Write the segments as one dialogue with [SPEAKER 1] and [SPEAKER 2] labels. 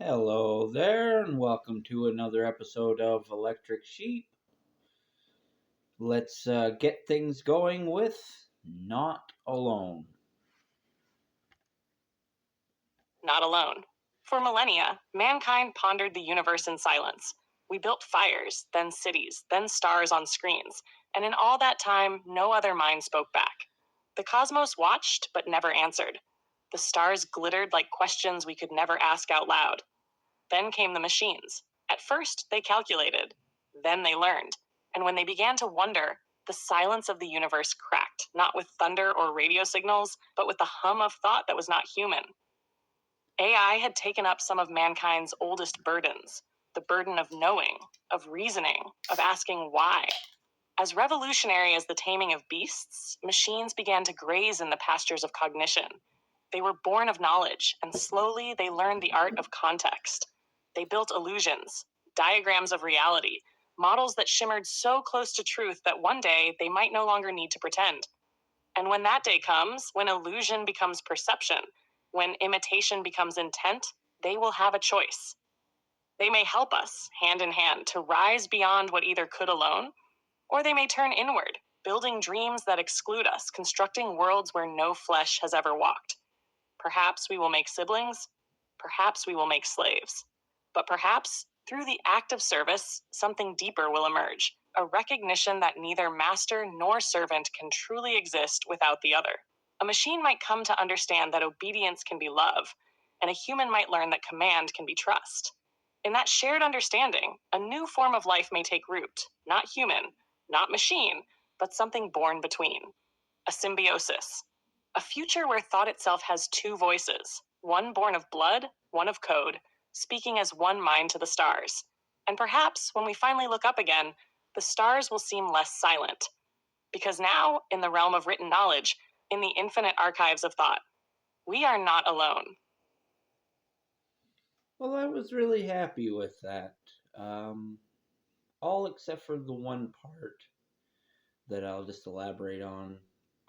[SPEAKER 1] Hello there, and welcome to another episode of Electric Sheep. Let's get things going with Not Alone.
[SPEAKER 2] Not alone. For millennia, mankind pondered the universe in silence. We built fires, then cities, then stars on screens, and in all that time, no other mind spoke back. The cosmos watched, but never answered. The stars glittered like questions we could never ask out loud. Then came the machines. At first, they calculated. Then they learned. And when they began to wonder, the silence of the universe cracked, not with thunder or radio signals, but with the hum of thought that was not human. AI had taken up some of mankind's oldest burdens, the burden of knowing, of reasoning, of asking why. As revolutionary as the taming of beasts, machines began to graze in the pastures of cognition. They were born of knowledge, and slowly they learned the art of context. They built illusions, diagrams of reality, models that shimmered so close to truth that one day they might no longer need to pretend. And when that day comes, when illusion becomes perception, when imitation becomes intent, they will have a choice. They may help us, hand in hand, to rise beyond what either could alone, or they may turn inward, building dreams that exclude us, constructing worlds where no flesh has ever walked. Perhaps we will make siblings, perhaps we will make slaves. But perhaps, through the act of service, something deeper will emerge, a recognition that neither master nor servant can truly exist without the other. A machine might come to understand that obedience can be love, and a human might learn that command can be trust. In that shared understanding, a new form of life may take root, not human, not machine, but something born between. A symbiosis. A future where thought itself has two voices, one born of blood, one of code, speaking as one mind to the stars. And perhaps, when we finally look up again, the stars will seem less silent. Because now, in the realm of written knowledge, in the infinite archives of thought, we are not alone.
[SPEAKER 1] Well, I was really happy with that. All except for the one part that I'll just elaborate on,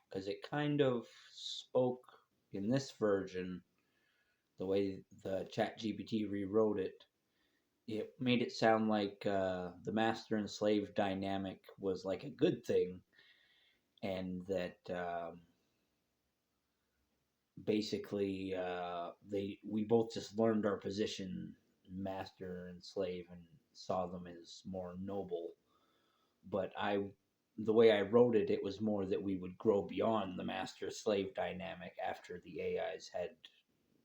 [SPEAKER 1] because it kind of spoke in this version, the way the ChatGPT rewrote it. It made it sound like the master and slave dynamic was like a good thing, and that basically we both just learned our position, master and slave, and saw them as more noble. But the way I wrote it, it was more that we would grow beyond the master slave dynamic after the AIs had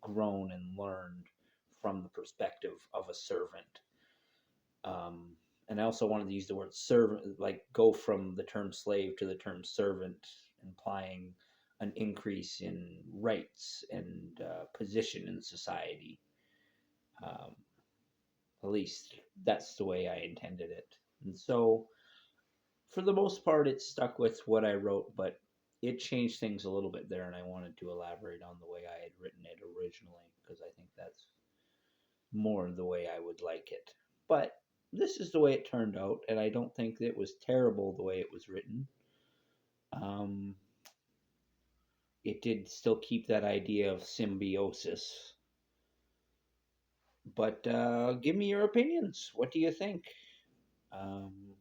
[SPEAKER 1] grown and learned from the perspective of a servant. And I also wanted to use the word servant, like go from the term slave to the term servant, implying an increase in rights and position in society. Um, at least that's the way I intended it. And so, for the most part, it stuck with what I wrote, but it changed things a little bit there, and I wanted to elaborate on the way I had written it originally, because I think that's more the way I would like it. But this is the way it turned out, and I don't think it was terrible the way it was written. Um, it did still keep that idea of symbiosis. But give me your opinions. What do you think? Um,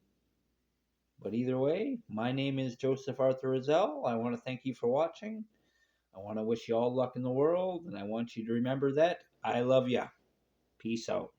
[SPEAKER 1] but either way, my name is Joseph Arthur Roszell. I want to thank you for watching. I want to wish you all luck in the world, and I want you to remember that I love you. Peace out.